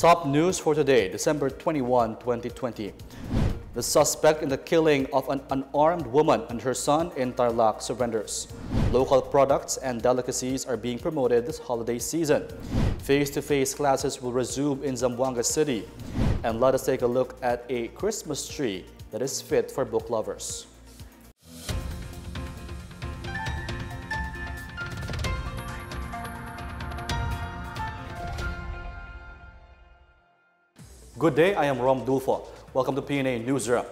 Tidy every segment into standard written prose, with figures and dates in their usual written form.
Top news for today, December 21, 2020. The suspect in the killing of an unarmed woman and her son in Tarlac surrenders. Local products and delicacies are being promoted this holiday season. Face-to-face classes will resume in Zamboanga City. And let us take a look at a Christmas tree that is fit for book lovers. Good day, I am Rom Dulfo. Welcome to PNA Newsroom.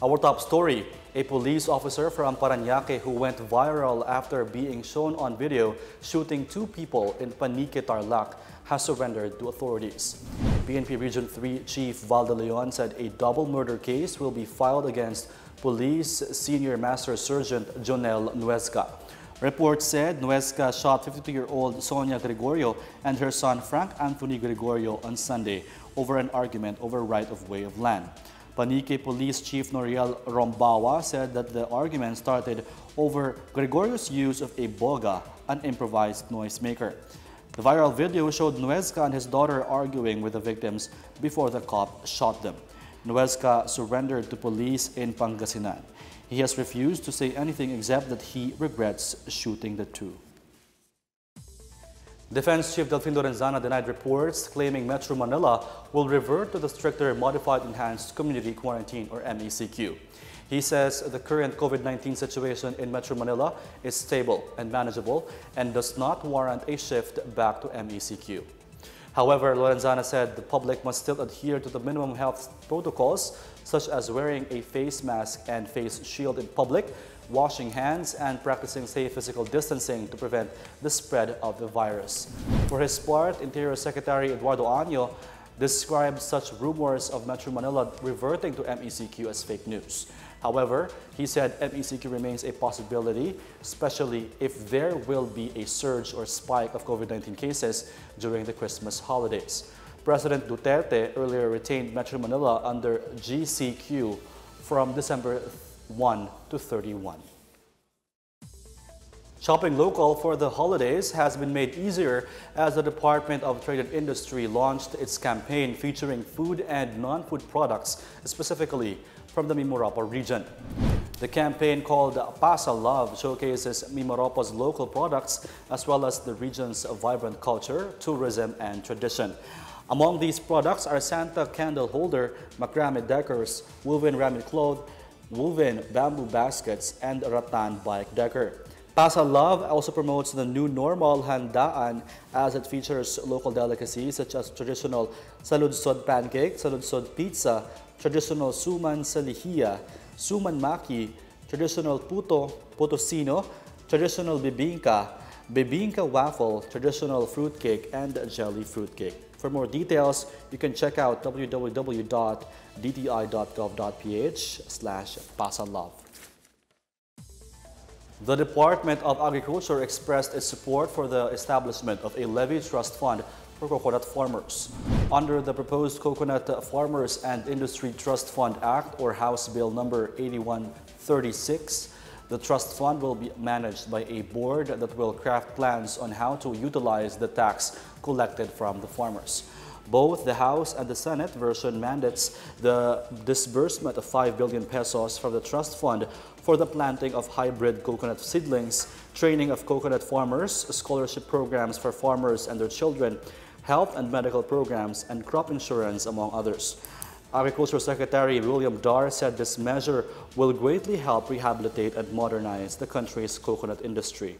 Our top story, a police officer from Parañaque who went viral after being shown on video shooting two people in Panique, Tarlac, has surrendered to authorities. PNP Region 3 Chief Val de Leon said a double murder case will be filed against Police Senior Master Sergeant Jonel Nuesca. Reports said Nuesca shot 52-year-old Sonia Gregorio and her son Frank Anthony Gregorio on Sunday over an argument over right-of-way of land. Panique Police Chief Noriel Rombawa said that the argument started over Gregorio's use of a boga, an improvised noisemaker. The viral video showed Nuesca and his daughter arguing with the victims before the cop shot them. Nuesca surrendered to police in Pangasinan. He has refused to say anything except that he regrets shooting the two. Defense Chief Delfin Lorenzana denied reports claiming Metro Manila will revert to the stricter Modified Enhanced Community Quarantine or MECQ. He says the current COVID-19 situation in Metro Manila is stable and manageable and does not warrant a shift back to MECQ. However, Lorenzana said the public must still adhere to the minimum health protocols such as wearing a face mask and face shield in public, washing hands, and practicing safe physical distancing to prevent the spread of the virus. For his part, Interior Secretary Eduardo Año described such rumors of Metro Manila reverting to MECQ as fake news. However, he said MECQ remains a possibility, especially if there will be a surge or spike of COVID-19 cases during the Christmas holidays. President Duterte earlier retained Metro Manila under GCQ from December 1 to 31. Shopping local for the holidays has been made easier as the Department of Trade and Industry launched its campaign featuring food and non-food products, specifically from the Mimaropa region. The campaign called Pasa Love showcases Mimaropa's local products as well as the region's vibrant culture, tourism, and tradition. Among these products are Santa candle holder, macrame decors, woven ramen cloth, woven bamboo baskets, and rattan bike decor. Pasa Love also promotes the new normal handaan as it features local delicacies such as traditional saludsod pancake, saludsod pizza, traditional suman salihia, suman maki, traditional puto, potosino, traditional bibingka, bibingka waffle, traditional fruitcake, and jelly fruitcake. For more details, you can check out www.dti.gov.ph/pasalove. The Department of Agriculture expressed its support for the establishment of a levy trust fund for coconut farmers. Under the proposed Coconut Farmers and Industry Trust Fund Act, or House Bill number 8136, the trust fund will be managed by a board that will craft plans on how to utilize the tax collected from the farmers. Both the House and the Senate version mandates the disbursement of 5 billion pesos from the trust fund for the planting of hybrid coconut seedlings, training of coconut farmers, scholarship programs for farmers and their children, health and medical programs, and crop insurance, among others. Agriculture Secretary William Dar said this measure will greatly help rehabilitate and modernize the country's coconut industry.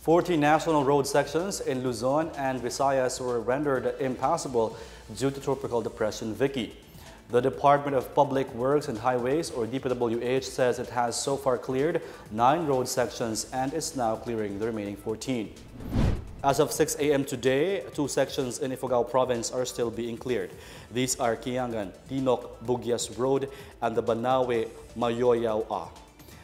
40 national road sections in Luzon and Visayas were rendered impassable due to Tropical Depression VICKY. The Department of Public Works and Highways, or DPWH, says it has so far cleared 9 road sections and is now clearing the remaining 14. As of 6 a.m. today, 2 sections in Ifugao Province are still being cleared. These are Kiangan, Tinok, Bugyas Road, and the Banawe, Mayoyao.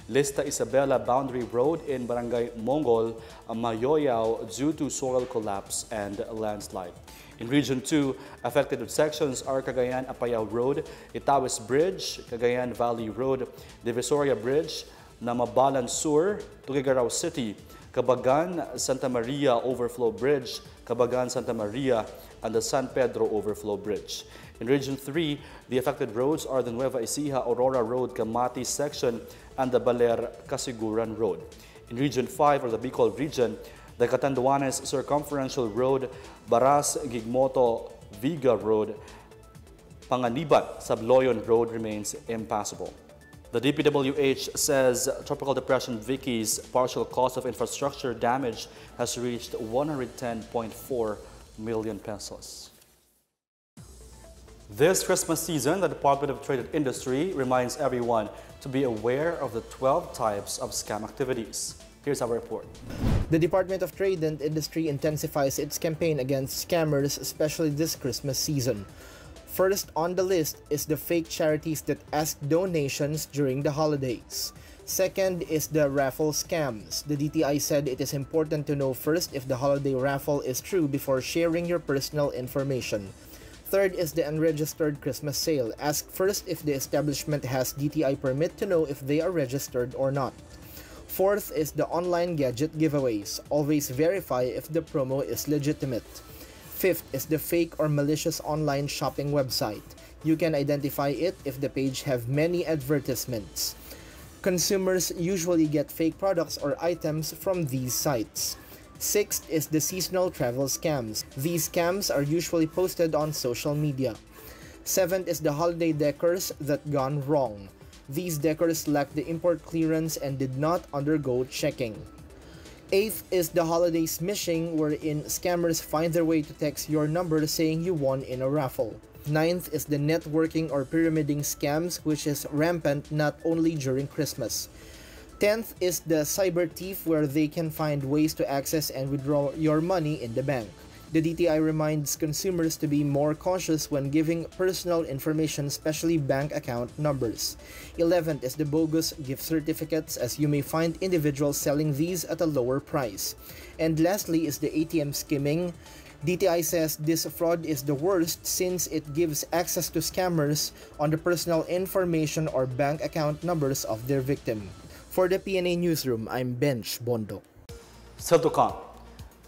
Lista Isabela Boundary Road in Barangay Mongol, Mayoyao, due to soil collapse and landslide. In Region 2, affected sections are Cagayan Apayao Road, Itawis Bridge, Cagayan Valley Road, Divisoria Bridge, Namabalan Sur, Tuguegarao City, Cabagan, Santa Maria Overflow Bridge, Cabagan, Santa Maria, and the San Pedro Overflow Bridge. In Region 3, the affected roads are the Nueva Ecija Aurora Road Camati section and the Baler Casiguran Road. In Region 5, or the Bicol region, the Catanduanes Circumferential Road, Baras Gigmoto Viga Road, Panganiban Sabloyon Road remains impassable. The DPWH says Tropical Depression Vicky's partial cost of infrastructure damage has reached 110.4 million pesos. This Christmas season, the Department of Trade and Industry reminds everyone to be aware of the 12 types of scam activities. Here's our report. The Department of Trade and Industry intensifies its campaign against scammers, especially this Christmas season. First on the list is the fake charities that ask donations during the holidays. Second is the raffle scams. The DTI said it is important to know first if the holiday raffle is true before sharing your personal information. Third is the unregistered Christmas sale. Ask first if the establishment has DTI permit to know if they are registered or not. Fourth is the online gadget giveaways. Always verify if the promo is legitimate. Fifth is the fake or malicious online shopping website. You can identify it if the page have many advertisements. Consumers usually get fake products or items from these sites. Sixth is the seasonal travel scams. These scams are usually posted on social media. Seventh is the holiday decors that gone wrong. These decors lack the import clearance and did not undergo checking. Eighth is the holiday smishing, wherein scammers find their way to text your number saying you won in a raffle. Ninth is the networking or pyramiding scams, which is rampant not only during Christmas. 10th is the cyber thief, where they can find ways to access and withdraw your money in the bank. The DTI reminds consumers to be more cautious when giving personal information, especially bank account numbers. 11th is the bogus gift certificates, as you may find individuals selling these at a lower price. And lastly is the ATM skimming. DTI says this fraud is the worst since it gives access to scammers on the personal information or bank account numbers of their victim. For the PNA Newsroom, I'm Bench Bondo. Still to come,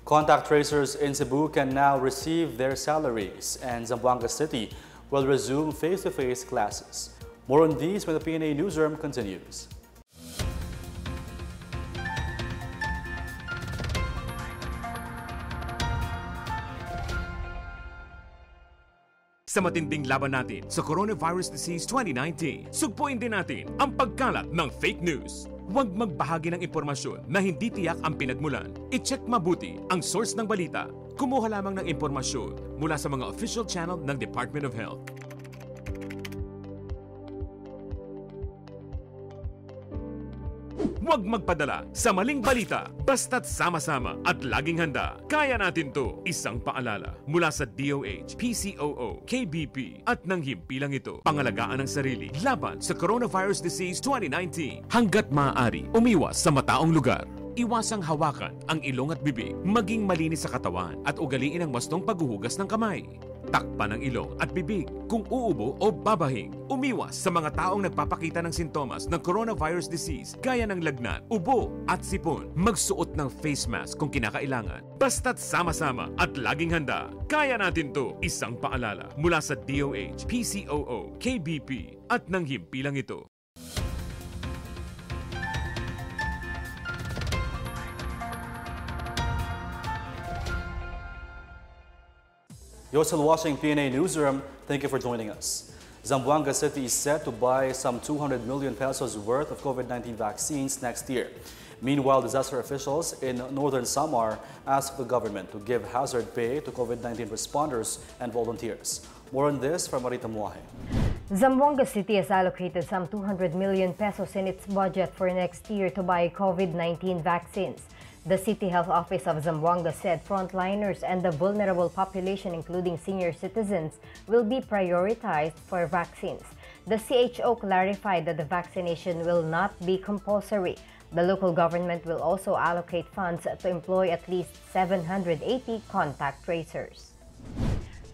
contact tracers in Cebu can now receive their salaries, and Zamboanga City will resume face-to-face classes. More on these when the PNA Newsroom continues. Sa matinding laban natin sa Coronavirus Disease 2019, sugpuin din natin ang pagkalat ng fake news. Huwag magbahagi ng impormasyon na hindi tiyak ang pinagmulan. I-check mabuti ang source ng balita. Kumuha lamang ng impormasyon mula sa mga official channel ng Department of Health. Huwag magpadala sa maling balita, basta't sama-sama at laging handa. Kaya natin to. Isang paalala mula sa DOH, PCOO, KBP at ng himpilang ito. Pangalagaan ng sarili laban sa Coronavirus Disease 2019. Hanggat maaari, umiwas sa mataong lugar. Iwasang hawakan ang ilong at bibig, maging malinis sa katawan at ugaliin ang wastong paghuhugas ng kamay. Takpan ang ilong at bibig kung uubo o babahing. Umiwas sa mga taong nagpapakita ng sintomas ng coronavirus disease gaya ng lagnat, ubo at sipon. Magsuot ng face mask kung kinakailangan. Basta't sama-sama at laging handa. Kaya natin to. Isang paalala mula sa DOH, PCOO, KBP at ng himpilang ito. You're still watching PNA Newsroom. Thank you for joining us. Zamboanga City is set to buy some 200 million pesos worth of COVID-19 vaccines next year. Meanwhile, disaster officials in northern Samar asked the government to give hazard pay to COVID-19 responders and volunteers. More on this from Marita Muahe. Zamboanga City has allocated some 200 million pesos in its budget for next year to buy COVID-19 vaccines. The City Health Office of Zamboanga said frontliners and the vulnerable population, including senior citizens, will be prioritized for vaccines. The CHO clarified that the vaccination will not be compulsory. The local government will also allocate funds to employ at least 780 contact tracers.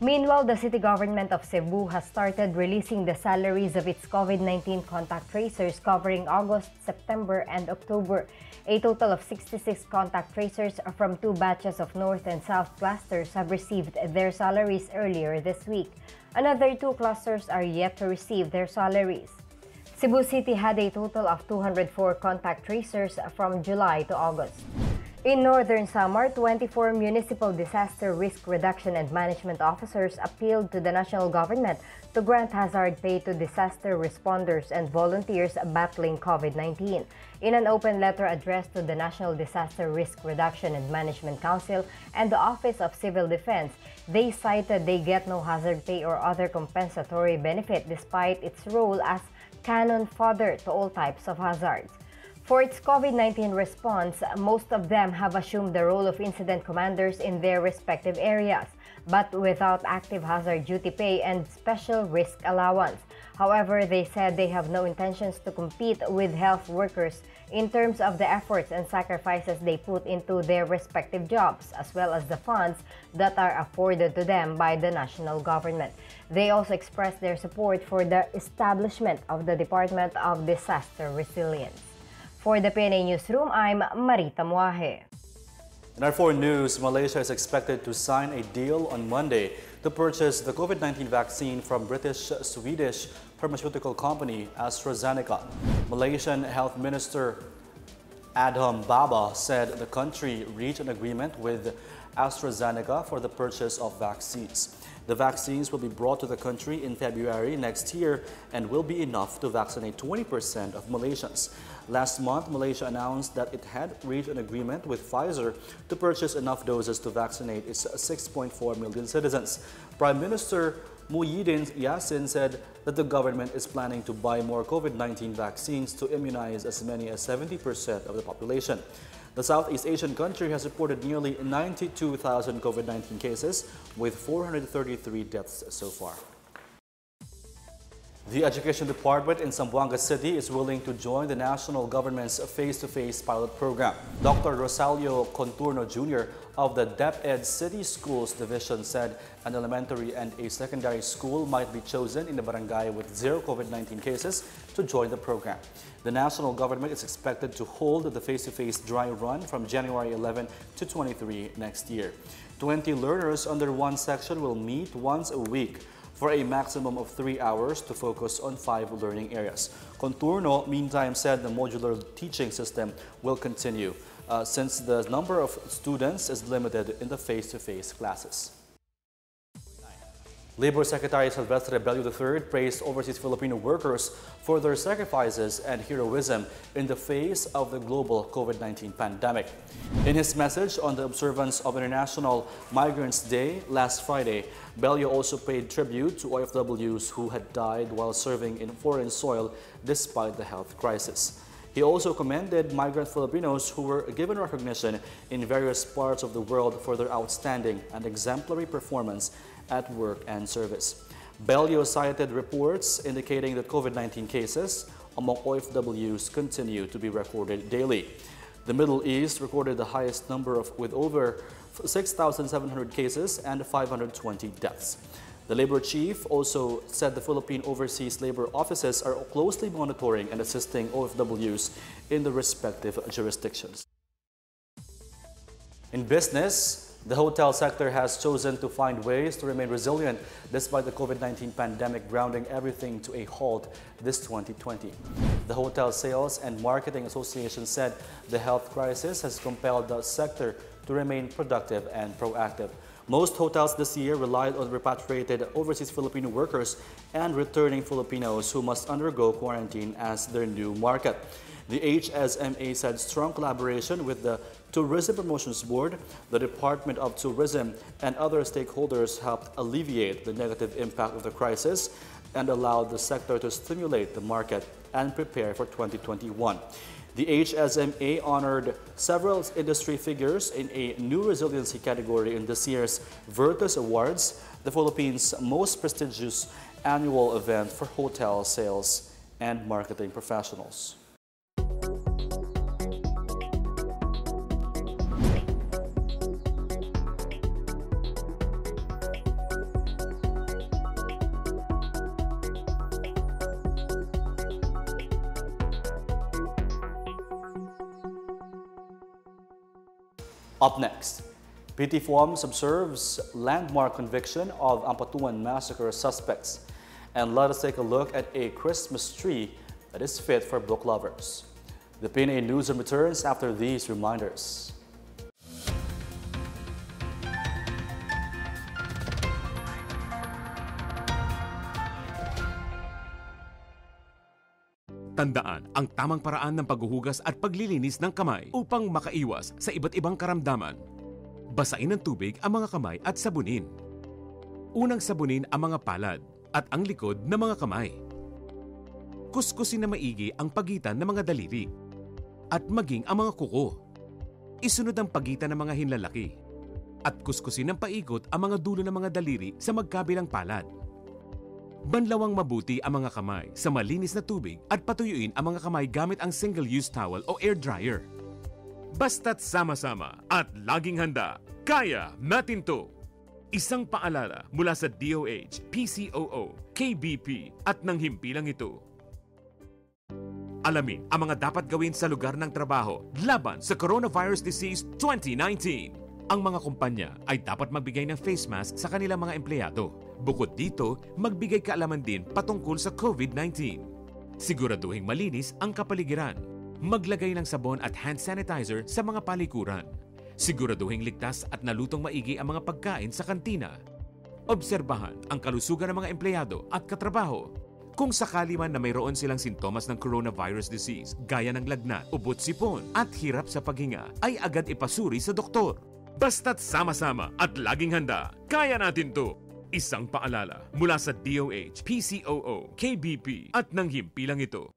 Meanwhile, the city government of Cebu has started releasing the salaries of its COVID-19 contact tracers covering August, September, and October. A total of 66 contact tracers from 2 batches of North and South clusters have received their salaries earlier this week. Another 2 clusters are yet to receive their salaries. Cebu City had a total of 204 contact tracers from July to August. In Northern Samar, 24 municipal disaster risk reduction and management officers appealed to the national government to grant hazard pay to disaster responders and volunteers battling COVID-19. In an open letter addressed to the National Disaster Risk Reduction and Management Council and the Office of Civil Defense, they cited they get no hazard pay or other compensatory benefit despite its role as cannon fodder to all types of hazards. For its COVID-19 response, most of them have assumed the role of incident commanders in their respective areas, but without active hazard duty pay and special risk allowance. However, they said they have no intentions to compete with health workers in terms of the efforts and sacrifices they put into their respective jobs, as well as the funds that are afforded to them by the national government. They also expressed their support for the establishment of the Department of Disaster Resilience. For the PNA Newsroom, I'm Marita Muaje. In our foreign news, Malaysia is expected to sign a deal on Monday to purchase the COVID-19 vaccine from British-Swedish pharmaceutical company ASTRAZENECA. Malaysian Health Minister Adham Baba said the country reached an agreement with ASTRAZENECA for the purchase of vaccines. The vaccines will be brought to the country in February next year and will be enough to vaccinate 20% of Malaysians. Last month, Malaysia announced that it had reached an agreement with Pfizer to purchase enough doses to vaccinate its 6.4 million citizens. Prime Minister Muhyiddin Yassin said that the government is planning to buy more COVID-19 vaccines to immunize as many as 70% of the population. The Southeast Asian country has reported nearly 92,000 COVID-19 cases, with 433 deaths so far. The Education Department in Zamboanga City is willing to join the national government's face-to-face pilot program. Dr. Rosalio Conturno Jr. of the DepEd City Schools Division said an elementary and a secondary school might be chosen in the barangay with 0 COVID-19 cases to join the program. The national government is expected to hold the face-to-face dry run from January 11 to 23 next year. 20 learners under one section will meet once a week for a maximum of 3 hours to focus on 5 learning areas. Conturno, meantime, said the modular teaching system will continue since the number of students is limited in the face-to-face classes. Labor Secretary Silvestre Bello III praised overseas Filipino workers for their sacrifices and heroism in the face of the global COVID-19 pandemic. In his message on the observance of International Migrants Day last Friday, Bello also paid tribute to OFWs who had died while serving in foreign soil despite the health crisis. He also commended migrant Filipinos who were given recognition in various parts of the world for their outstanding and exemplary performance at work and service. Bello cited reports indicating that COVID-19 cases among OFWs continue to be recorded daily. The Middle East recorded the highest number with over 6,700 cases and 520 deaths. The labor chief also said the Philippine overseas labor offices are closely monitoring and assisting OFWs in the respective jurisdictions. In business, the hotel sector has chosen to find ways to remain resilient despite the COVID-19 pandemic grounding everything to a halt this 2020. The Hotel Sales and Marketing Association said the health crisis has compelled the sector to remain productive and proactive. Most hotels this year relied on repatriated overseas Filipino workers and returning Filipinos who must undergo quarantine as their new market. The HSMA said strong collaboration with the Tourism Promotions Board, the Department of Tourism, and other stakeholders helped alleviate the negative impact of the crisis and allowed the sector to stimulate the market and prepare for 2021. The HSMA honored several industry figures in a new resiliency category in this year's Virtus Awards, the Philippines' most prestigious annual event for hotel sales and marketing professionals. Up next, PTFOMS observes landmark conviction of AMPATUAN massacre suspects. And let us take a look at a Christmas tree that is fit for book lovers. The PNA Newsroom returns after these reminders. Tandaan ang tamang paraan ng paghuhugas at paglilinis ng kamay upang makaiwas sa iba't ibang karamdaman. Basain ng tubig ang mga kamay at sabunin. Unang sabunin ang mga palad at ang likod ng mga kamay. Kuskusin na maigi ang pagitan ng mga daliri at maging ang mga kuko. Isunod ang pagitan ng mga hinlalaki at kuskusin ng paikot ang mga dulo ng mga daliri sa magkabilang palad. Banlawang mabuti ang mga kamay sa malinis na tubig at patuyuin ang mga kamay gamit ang single-use towel o air dryer. Basta't sama-sama at laging handa, kaya natin to! Isang paalala mula sa DOH, PCOO, KBP at ng himpilang ito. Alamin ang mga dapat gawin sa lugar ng trabaho laban sa Coronavirus Disease 2019. Ang mga kumpanya ay dapat magbigay ng face mask sa kanilang mga empleyado. Bukod dito, magbigay kaalaman din patungkol sa COVID-19. Siguraduhin malinis ang kapaligiran. Maglagay ng sabon at hand sanitizer sa mga palikuran. Siguraduhin ligtas at nalutong maigi ang mga pagkain sa kantina. Obserbahan ang kalusugan ng mga empleyado at katrabaho. Kung sakali man na mayroon silang sintomas ng coronavirus disease, gaya ng lagnat, ubot sipon at hirap sa paghinga, ay agad ipasuri sa doktor. Basta't sama-sama at laging handa, kaya natin to! Isang paalala mula sa DOH, PCOO, KBP at ng himpilang ito.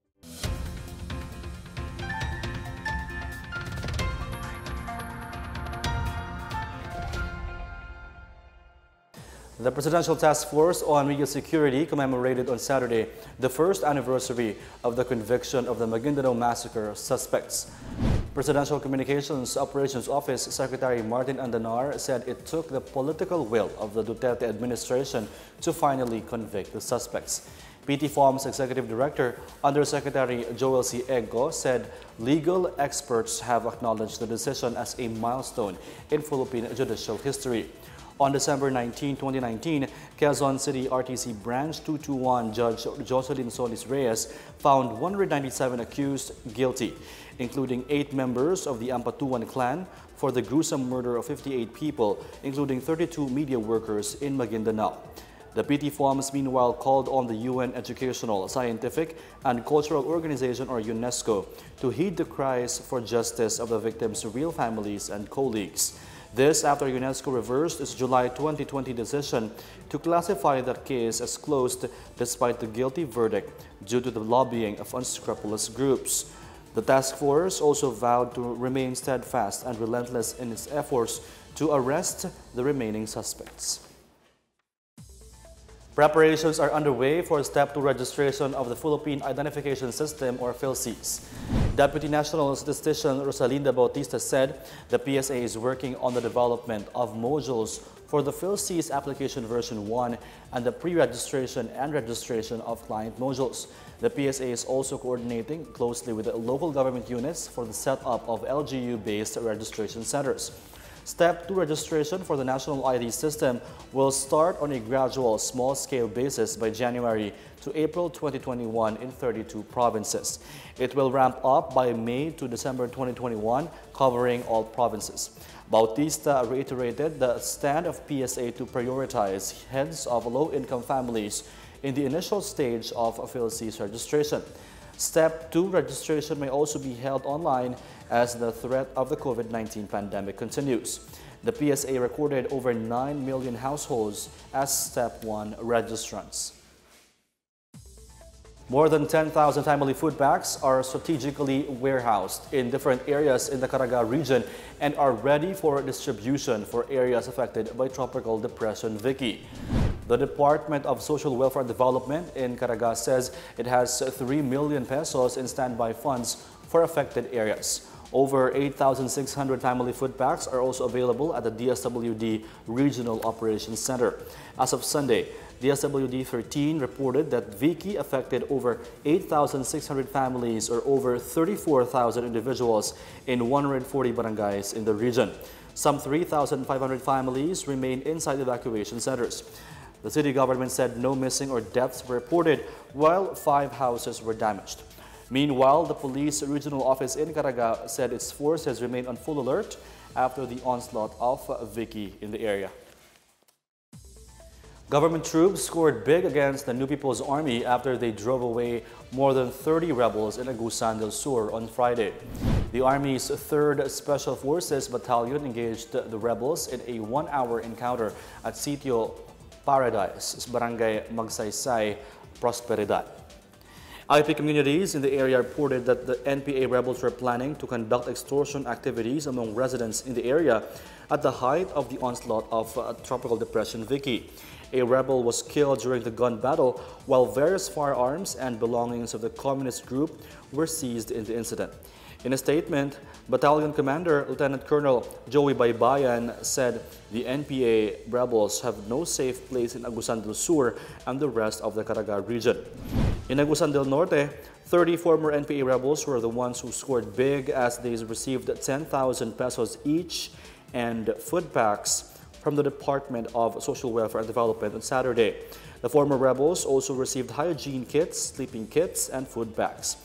The Presidential Task Force on Media Security commemorated on Saturday the first anniversary of the conviction of the Maguindanao massacre suspects. Presidential Communications Operations Office Secretary Martin Andanar said it took the political will of the Duterte administration to finally convict the suspects. PTFOMS Executive Director Undersecretary Joel C. Eggo said legal experts have acknowledged the decision as a milestone in Philippine judicial history. On December 19, 2019, Quezon City RTC Branch 221 Judge Jocelyn Solis Reyes found 197 accused guilty, including 8 members of the AMPATUAN clan for the gruesome murder of 58 people, including 32 media workers in Maguindanao. The PTFOMS meanwhile called on the UN Educational, Scientific and Cultural Organization or UNESCO to heed the cries for justice of the victims' real families and colleagues. This after UNESCO reversed its July 2020 decision to classify that case as closed despite the guilty verdict due to the lobbying of unscrupulous groups. The task force also vowed to remain steadfast and relentless in its efforts to arrest the remaining suspects. Preparations are underway for Step 2 registration of the Philippine Identification System or PHILSYS. Deputy National Statistician Rosalinda Bautista said the PSA is working on the development of modules for the PHILSYS application version 1 and the pre-registration and registration of client modules. The PSA is also coordinating closely with the local government units for the setup of LGU-based registration centers. Step 2 registration for the national ID system will start on a gradual, small-scale basis by January to April 2021 in 32 provinces. It will ramp up by May to December 2021, covering all provinces. Bautista reiterated the stand of PSA to prioritize heads of low-income families in the initial stage of PHILSYS registration. Step 2 registration may also be held online as the threat of the COVID-19 pandemic continues. The PSA recorded over 9 million households as Step 1 registrants. More than 10,000 timely food packs are strategically warehoused in different areas in the CARAGA region and are ready for distribution for areas affected by Tropical Depression VICKY. The Department of Social Welfare and Development in CARAGA says it has 3 million pesos in standby funds for affected areas. Over 8,600 timely food packs are also available at the DSWD Regional Operations Center. As of Sunday, DSWD 13 reported that VICKY affected over 8,600 families or over 34,000 individuals in 140 barangays in the region. Some 3,500 families remain inside evacuation centers. The city government said no missing or deaths were reported, while 5 houses were damaged. Meanwhile, the police regional office in CARAGA said its forces remain on full alert after the onslaught of VICKY in the area. Government troops scored big against the New People's Army after they drove away more than 30 rebels in Agusan del Sur on Friday. The Army's 3rd Special Forces Battalion engaged the rebels in a 1-hour encounter at Sitio Paradise, Barangay Magsaysay, Prosperidad. IP communities in the area reported that the NPA rebels were planning to conduct extortion activities among residents in the area at the height of the onslaught of Tropical Depression VICKY. A rebel was killed during the gun battle, while various firearms and belongings of the communist group were seized in the incident. In a statement, Battalion Commander Lieutenant Colonel Joey Baybayan said the NPA rebels have no safe place in Agusan del Sur and the rest of the CARAGA region. In Agusan del Norte, 30 former NPA rebels were the ones who scored big as they received 10,000 pesos each and food packs from the Department of Social Welfare and Development on Saturday. The former rebels also received hygiene kits, sleeping kits, and food bags.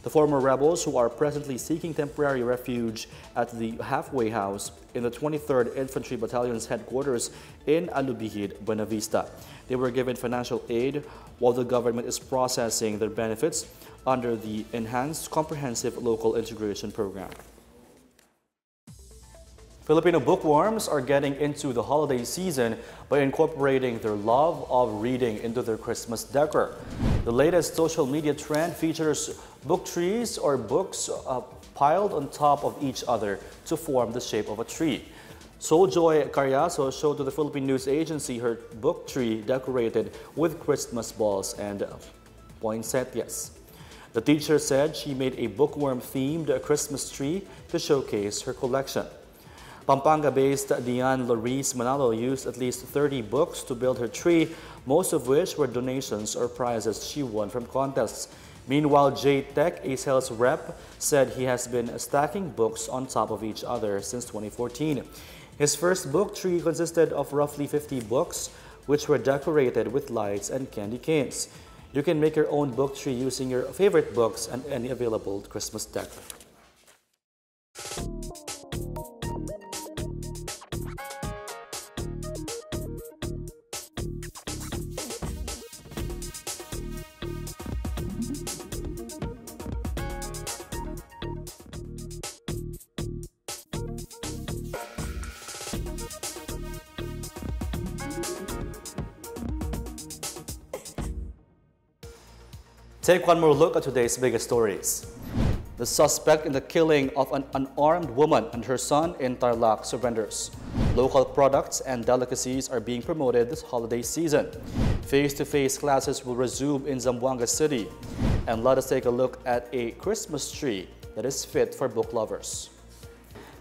The former rebels, who are presently seeking temporary refuge at the halfway house in the 23rd Infantry Battalion's headquarters in Alubihid, Buena Vista. They were given financial aid while the government is processing their benefits under the Enhanced Comprehensive Local Integration Program. Filipino bookworms are getting into the holiday season by incorporating their love of reading into their Christmas decor. The latest social media trend features book trees or books piled on top of each other to form the shape of a tree. Souljoy Carriazo showed to the Philippine News Agency her book tree decorated with Christmas balls and poinsettias. The teacher said she made a bookworm-themed Christmas tree to showcase her collection. Pampanga-based Diane Laurice Manalo used at least 30 books to build her tree, most of which were donations or prizes she won from contests. Meanwhile, J Tech, a sales rep, said he has been stacking books on top of each other since 2014. His first book tree consisted of roughly 50 books, which were decorated with lights and candy canes. You can make your own book tree using your favorite books and any available Christmas decor. Take one more look at today's biggest stories. The suspect in the killing of an unarmed woman and her son in Tarlac surrenders. Local products and delicacies are being promoted this holiday season. Face-to-face classes will resume in Zamboanga City. And let us take a look at a Christmas tree that is fit for book lovers.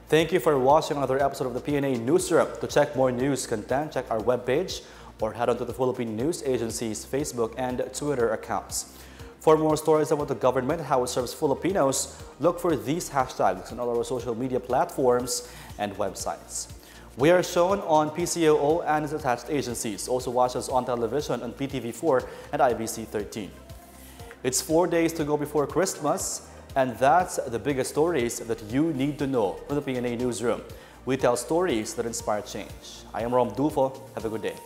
Thank you for watching another episode of the PNA Newsroom. To check more news content, check our webpage or head on to the Philippine News Agency's Facebook and Twitter accounts. For more stories about the government and how it serves Filipinos, look for these hashtags on all our social media platforms and websites. We are shown on PCOO and its attached agencies. Also watch us on television on PTV4 and IBC 13. It's 4 days to go before Christmas, and that's the biggest stories that you need to know from the PNA Newsroom. We tell stories that inspire change. I am Rom Dulfo. Have a good day.